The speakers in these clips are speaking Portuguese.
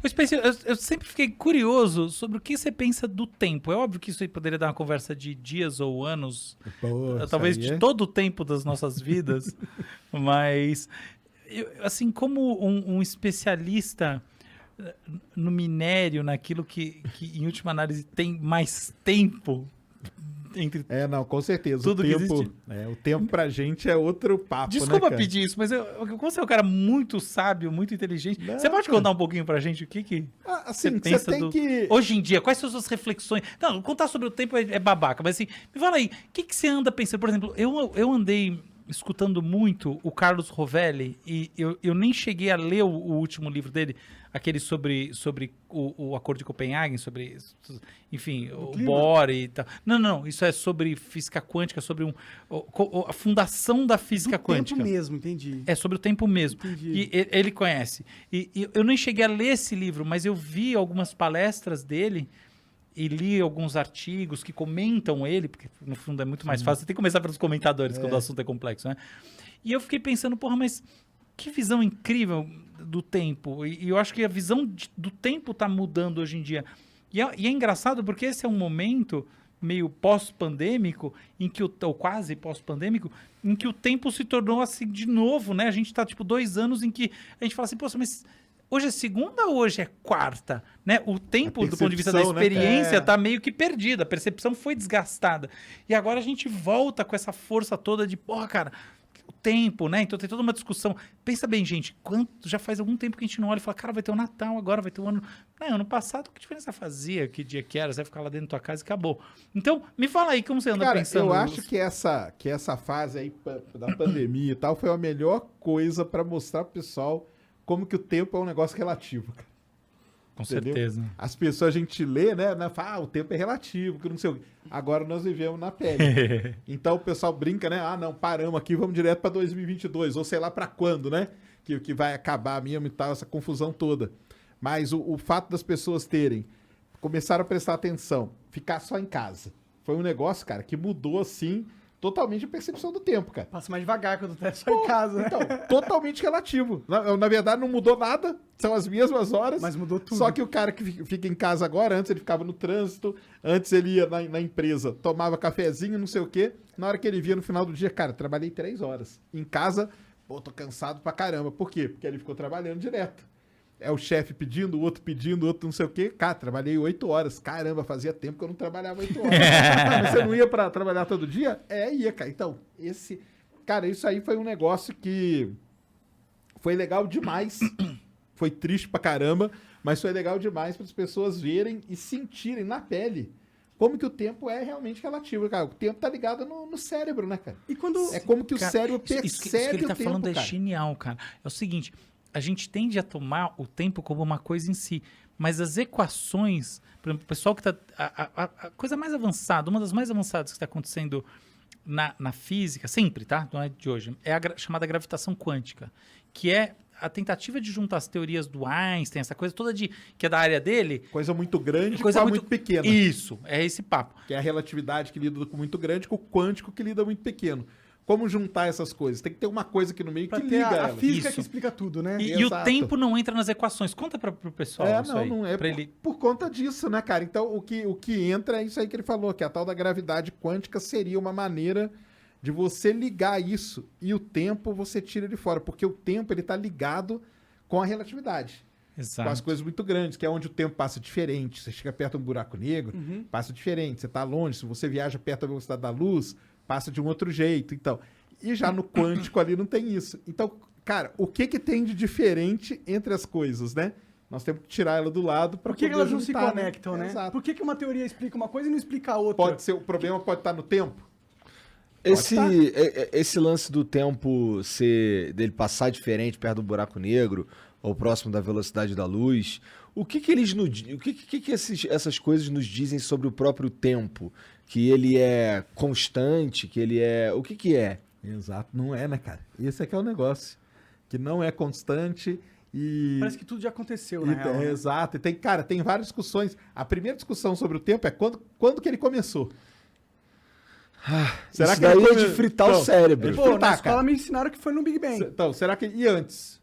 Ô, Spencer, eu sempre fiquei curioso sobre o que você pensa do tempo. É óbvio que isso aí poderia dar uma conversa de dias ou anos, Pô, talvez isso aí de é- todo o tempo das nossas vidas, mas, assim, como um especialista no minério, naquilo que, em última análise, tem mais tempo entre Não, com certeza. tudo que existe. O tempo pra gente é outro papo, Desculpa né, cara? pedir isso, mas como você é um cara muito sábio, muito inteligente, Não, você pode cara. contar um pouquinho pra gente o que Assim, você você pensa tem que... hoje em dia? Quais são as suas reflexões? Não, contar sobre o tempo é babaca, mas assim, me fala aí, o que você anda pensando? Por exemplo, eu andei escutando muito o Carlos Rovelli e eu nem cheguei a ler o último livro dele, aquele sobre o Acordo de Copenhague, sobre, enfim, o Bohr e tal. Não, isso é sobre física quântica, sobre a fundação da física quântica. tempo mesmo, entendi. É sobre o tempo mesmo. Entendi. E ele conhece. E eu nem cheguei a ler esse livro, mas eu vi algumas palestras dele e li alguns artigos que comentam ele, porque no fundo é muito mais fácil. Você tem que começar pelos comentadores quando o assunto é complexo, né? E eu fiquei pensando, porra, mas que visão incrível do tempo. E eu acho que a visão do tempo está mudando hoje em dia. E é engraçado porque esse é um momento meio pós-pandêmico, em que ou quase pós-pandêmico, em que o tempo se tornou assim de novo, né? A gente tá tipo 2 anos em que a gente fala assim, poxa, mas hoje é segunda ou hoje é quarta? Né? O tempo, do ponto de vista da percepção, né, experiência, tá meio que perdida. A percepção foi desgastada. E agora a gente volta com essa força toda de, porra, cara, o tempo, né? Então tem toda uma discussão. Pensa bem, gente, já faz algum tempo que a gente não olha e fala, cara, vai ter o Natal agora, vai ter o ano... Não, ano passado, que diferença fazia? Que dia que era? Você vai ficar lá dentro da tua casa e acabou. Então, me fala aí, como você anda Cara, pensando? eu acho que essa fase aí da pandemia e tal foi a melhor coisa pra mostrar pro pessoal como que o tempo é um negócio relativo, cara. Com Entendeu? certeza. As pessoas, a gente lê, né? Fala, o tempo é relativo, que não sei o quê. Agora nós vivemos na pele. Então o pessoal brinca, né? Não, paramos aqui, vamos direto pra 2022, ou sei lá pra quando, né? Que vai acabar mesmo e tal, essa confusão toda. Mas o fato das pessoas começaram a prestar atenção, ficar só em casa. Foi um negócio, cara, que mudou, assim, totalmente a percepção do tempo, cara. Passa mais devagar quando tá só em casa, né? Então, totalmente relativo. Na verdade, não mudou nada, são as mesmas horas. Mas mudou tudo. Só que o cara que fica em casa agora, antes ele ficava no trânsito, antes ele ia na empresa, tomava cafezinho, não sei o quê. Na hora que ele via no final do dia, cara, trabalhei 3 horas. Em casa, pô, tô cansado pra caramba. Por quê? Porque ele ficou trabalhando direto. É o chefe pedindo, o outro não sei o quê. Cara, trabalhei 8 horas. Caramba, fazia tempo que eu não trabalhava 8 horas. Mas você não ia pra trabalhar todo dia? Ia, cara. Então, cara, isso aí foi um negócio que foi legal demais. Foi triste pra caramba, mas foi legal demais para as pessoas verem e sentirem na pele como que o tempo é realmente relativo, cara. O tempo tá ligado no cérebro, né, cara? E quando... É como que o Cara, cérebro isso percebe que ele tá o tempo, falando é cara. genial, cara. É o seguinte, a gente tende a tomar o tempo como uma coisa em si, mas as equações, por exemplo, o pessoal que tá... A coisa mais avançada, uma das mais avançadas que está acontecendo na física, sempre, tá? Não é de hoje, é a chamada gravitação quântica, que é a tentativa de juntar as teorias do Einstein, essa coisa toda que é da área dele. Coisa muito grande Coisa com a muito pequena. Isso, é esse papo. Que é a relatividade que lida com muito grande com o quântico que lida muito pequeno. Como juntar essas coisas? Tem que ter uma coisa aqui no meio Pra que ter liga a elas. física Isso. que explica tudo, né? E o Exato. tempo não entra nas equações. Conta pro pessoal isso aí. Não é pra ele... por conta disso, né, cara? Então, o que entra é isso aí que ele falou, que a tal da gravidade quântica seria uma maneira de você ligar isso e o tempo você tira de fora, porque o tempo ele tá ligado com a relatividade. Exato. Com as coisas muito grandes, que é onde o tempo passa diferente. Você chega perto de um buraco negro, passa diferente. Você tá longe, se você viaja perto da velocidade da luz, passa de um outro jeito. Então, e já no quântico ali não tem isso. Então, cara, o que tem de diferente entre as coisas, né? Nós temos que tirar ela do lado para Por que poder elas não se juntar, conectam, né? Exato. Por que uma teoria explica uma coisa e não explica a outra? Pode ser, o problema pode estar no tempo. Esse lance do tempo dele passar diferente perto do buraco negro ou próximo da velocidade da luz, o que essas coisas nos dizem sobre o próprio tempo? Que ele é constante, que ele é... O que é? Exato, não é, né, cara? Esse é que é o negócio. Que não é constante e... Parece que tudo já aconteceu, na real. Né? Exato. E tem várias discussões. A primeira discussão sobre o tempo é quando que ele começou. Será que daí é de fritar o cérebro? Pô, na escola me ensinaram que foi no Big Bang. Então, será que... E antes?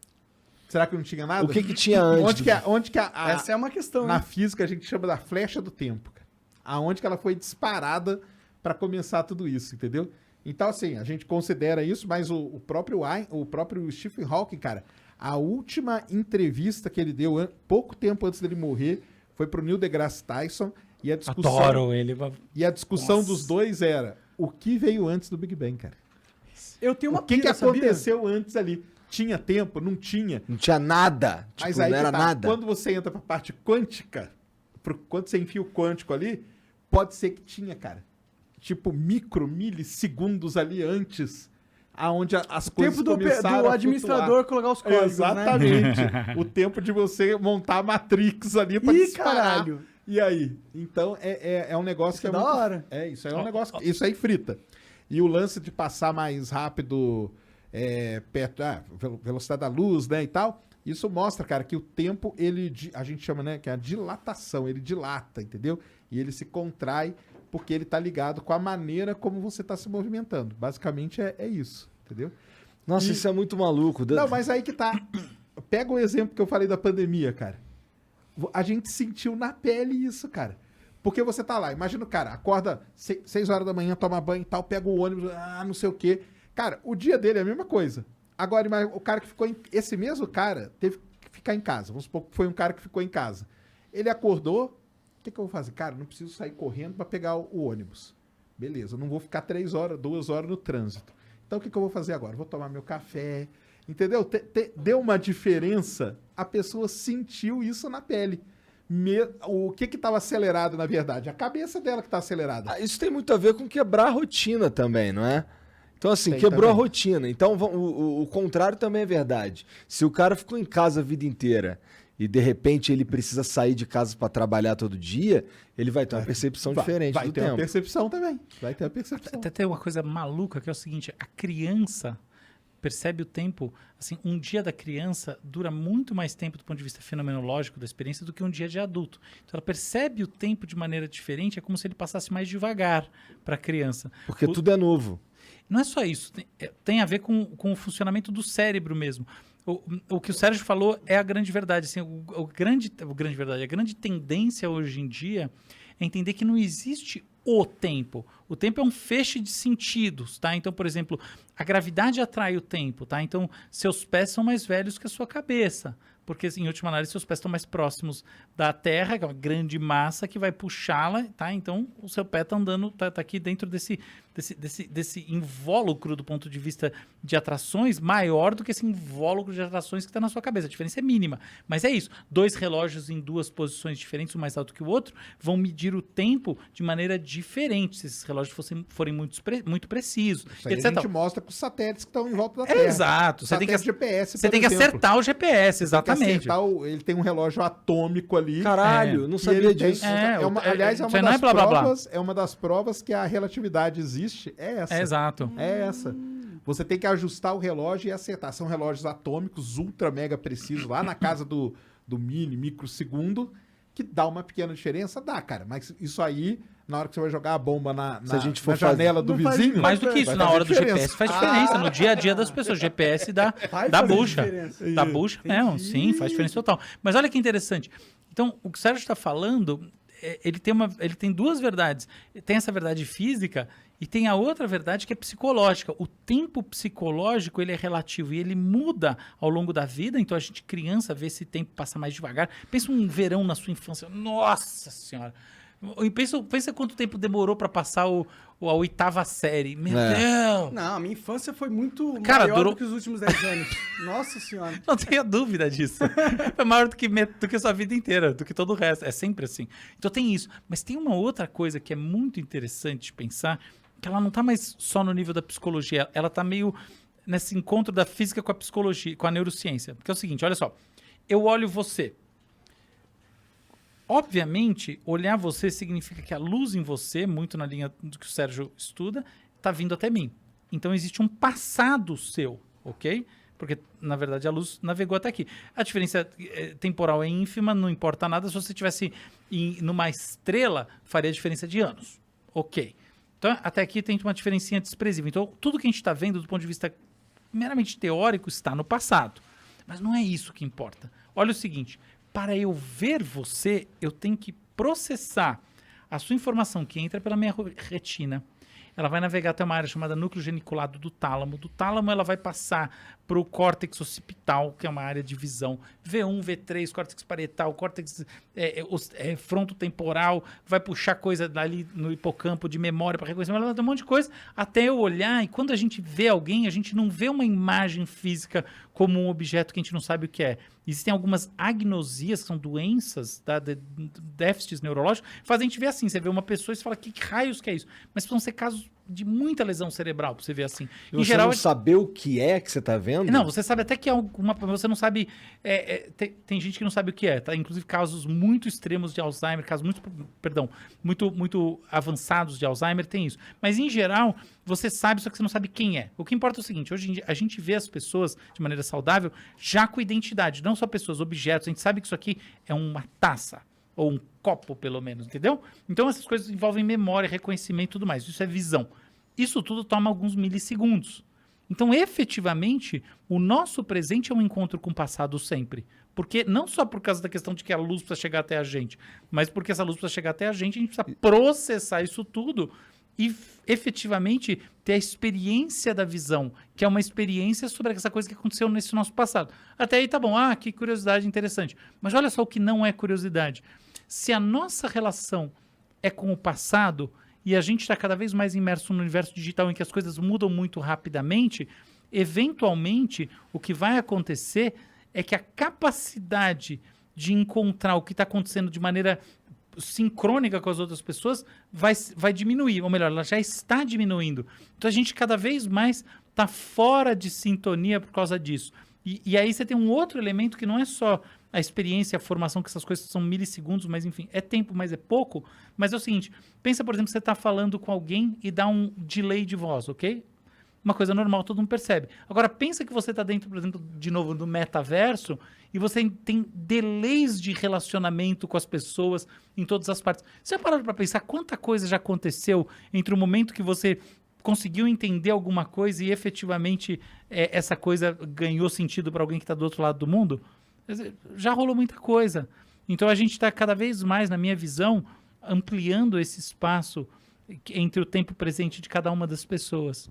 Será que não tinha nada? O que tinha antes? Onde que Essa é uma questão, na hein? física a gente chama da flecha do tempo, cara. Aonde que ela foi disparada para começar tudo isso, entendeu? Então, assim, a gente considera isso, mas o próprio Stephen Hawking, cara, a última entrevista que ele deu, pouco tempo antes dele morrer, foi pro Neil deGrasse Tyson, e a discussão, Adoro ele. e a discussão Nossa. dos dois era o que veio antes do Big Bang, cara. Eu tenho uma O que pira, sabia? aconteceu antes ali? Tinha tempo? Não tinha? Não tinha nada. Tipo, Mas aí não que era tá, nada. quando você entra pra parte quântica, quando você enfia o quântico ali, pode ser que tinha, cara. Tipo, milissegundos ali antes, aonde as coisas Tempo começaram do a administrador colocar os códigos, Exatamente. né? O tempo de você montar a Matrix ali pra Ih, disparar. caralho. E aí? Então, é um negócio Isso que é é da muito... hora. Isso aí é um negócio... Isso aí frita. E o lance de passar mais rápido perto... velocidade da luz, né, e tal... Isso mostra, cara, que o tempo, a gente chama, né, que é a dilatação. Ele dilata, entendeu? E ele se contrai porque ele tá ligado com a maneira como você tá se movimentando. Basicamente é isso, entendeu? Nossa, E- isso é muito maluco. Não, mas aí que tá. Pega o exemplo que eu falei da pandemia, cara. A gente sentiu na pele isso, cara. Porque você tá lá, imagina o cara, acorda 6 horas da manhã, toma banho e tal, pega o ônibus, não sei o quê. Cara, o dia dele é a mesma coisa. Agora, imagina, o cara que ficou esse mesmo cara teve que ficar em casa. Vamos supor que foi um cara que ficou em casa. Ele acordou, o que eu vou fazer? Cara, não preciso sair correndo pra pegar o ônibus. Beleza, eu não vou ficar 3 horas, 2 horas no trânsito. Então, o que eu vou fazer agora? Vou tomar meu café, entendeu? Deu uma diferença, a pessoa sentiu isso na pele. O que estava acelerado, na verdade? A cabeça dela que está acelerada. Isso tem muito a ver com quebrar a rotina também, não é? Então, assim, Tem quebrou também. a rotina. Então, o contrário também é verdade. Se o cara ficou em casa a vida inteira e, de repente, ele precisa sair de casa para trabalhar todo dia, ele vai ter uma percepção diferente vai do ter tempo. uma percepção também. Vai ter a percepção. Até tem uma coisa maluca que é o seguinte: a criança percebe o tempo, assim, um dia da criança dura muito mais tempo do ponto de vista fenomenológico da experiência do que um dia de adulto. Então ela percebe o tempo de maneira diferente, é como se ele passasse mais devagar para a criança. Porque tudo é novo. Não é só isso, tem a ver com o funcionamento do cérebro mesmo. O que o Sérgio falou é a grande verdade. Assim, a grande tendência hoje em dia é entender que não existe o tempo. O tempo é um feixe de sentidos, tá? Então, por exemplo, a gravidade atrai o tempo, tá? Então, seus pés são mais velhos que a sua cabeça. Porque, em última análise, seus pés estão mais próximos da Terra, que é uma grande massa que vai puxá-la, tá? Então, o seu pé está andando, tá aqui dentro desse invólucro do ponto de vista de atrações maior do que esse invólucro de atrações que está na sua cabeça. A diferença é mínima. Mas é isso. 2 relógios em 2 posições diferentes, um mais alto que o outro, vão medir o tempo de maneira diferente, se esses relógios forem muito precisos. Isso aí etc. a gente mostra com os satélites que estão em volta da Terra. Exato. Você tem que, GPS, você por tem que exemplo. acertar o GPS, exatamente. Ele tem um relógio atômico ali. Caralho, não que sabia ele tem- disso. Aliás, isso aí não é blá, blá, blá. é uma das provas que a relatividade existe. É essa. Exato. É essa. Você tem que ajustar o relógio e acertar. São relógios atômicos, ultra mega precisos, lá na casa do microsegundo, que dá uma pequena diferença. Dá, cara. Mas isso aí, na hora que você vai jogar a bomba na Se a gente for janela do Não faz- vizinho... Mais do que isso, vai na fazer hora do diferença. GPS faz diferença. No dia a dia das pessoas. GPS dá Vai fazer bucha. diferença. Dá bucha, sim, faz diferença total. Mas olha que interessante. Então, o que o Sérgio está falando, ele tem 2 verdades. Tem essa verdade física e tem a outra verdade que é psicológica. O tempo psicológico, ele é relativo e ele muda ao longo da vida. Então, a gente, criança, vê esse tempo passar mais devagar. Pensa um verão na sua infância. Nossa Senhora! E pensa quanto tempo demorou para passar a 8ª série. Meu Deus! Não, a minha infância foi muito Cara, maior durou- do que os últimos 10 anos. Nossa senhora. Não tenha dúvida disso. É maior do que a sua vida inteira, do que todo o resto. É sempre assim. Então tem isso. Mas tem uma outra coisa que é muito interessante de pensar, que ela não está mais só no nível da psicologia, ela está meio nesse encontro da física com a psicologia, com a neurociência. Porque é o seguinte, olha só. Eu olho você. Obviamente, olhar você significa que a luz em você, muito na linha do que o Sérgio estuda, está vindo até mim. Então, existe um passado seu, ok? Porque, na verdade, a luz navegou até aqui. A diferença temporal é ínfima, não importa nada. Se você estivesse numa estrela, faria diferença de anos. Ok. Então, até aqui tem uma diferencinha desprezível. Então, tudo que a gente está vendo do ponto de vista meramente teórico está no passado. Mas não é isso que importa. Olha o seguinte, para eu ver você, eu tenho que processar a sua informação que entra pela minha retina. Ela vai navegar até uma área chamada núcleo geniculado do tálamo. Do tálamo ela vai passar para o córtex occipital, que é uma área de visão. V1, V3, córtex parietal, córtex frontotemporal, vai puxar coisa dali no hipocampo de memória para reconhecimento, um monte de coisa, até eu olhar. E quando a gente vê alguém, a gente não vê uma imagem física como um objeto que a gente não sabe o que é. Existem algumas agnosias, que são doenças, déficits neurológicos, que fazem a gente ver assim. Você vê uma pessoa e você fala, que raios que é isso? Mas vão ser casos de muita lesão cerebral pra você ver assim. E em você geral, não saber o que é que você tá vendo? Não, você sabe até que é alguma... Você não sabe... tem gente que não sabe o que é, tá? Inclusive casos muito extremos de Alzheimer, casos muito avançados de Alzheimer, tem isso. Mas em geral, você sabe, só que você não sabe quem é. O que importa é o seguinte, hoje em dia a gente vê as pessoas de maneira saudável já com identidade, não só pessoas, objetos. A gente sabe que isso aqui é uma taça. Ou um copo, pelo menos, entendeu? Então, essas coisas envolvem memória, reconhecimento e tudo mais. Isso é visão. Isso tudo toma alguns milissegundos. Então, efetivamente, o nosso presente é um encontro com o passado sempre. Porque, não só por causa da questão de que a luz precisa chegar até a gente, mas porque essa luz precisa chegar até a gente precisa processar isso tudo e, efetivamente, ter a experiência da visão, que é uma experiência sobre essa coisa que aconteceu nesse nosso passado. Até aí tá bom, que curiosidade interessante. Mas olha só o que não é curiosidade. Se a nossa relação é com o passado e a gente está cada vez mais imerso no universo digital em que as coisas mudam muito rapidamente, eventualmente o que vai acontecer é que a capacidade de encontrar o que está acontecendo de maneira sincrônica com as outras pessoas vai diminuir, ou melhor, ela já está diminuindo. Então a gente cada vez mais está fora de sintonia por causa disso. E aí você tem um outro elemento que não é só a experiência, a formação, que essas coisas são milissegundos, mas enfim, é tempo, mas é pouco. Mas é o seguinte, pensa, por exemplo, você está falando com alguém e dá um delay de voz, ok? Uma coisa normal, todo mundo percebe. Agora, pensa que você está dentro, por exemplo, de novo, do metaverso e você tem delays de relacionamento com as pessoas em todas as partes. Você já parou para pensar quanta coisa já aconteceu entre o momento que você conseguiu entender alguma coisa e efetivamente essa coisa ganhou sentido para alguém que está do outro lado do mundo? Já rolou muita coisa. Então a gente está cada vez mais, na minha visão, ampliando esse espaço entre o tempo presente de cada uma das pessoas.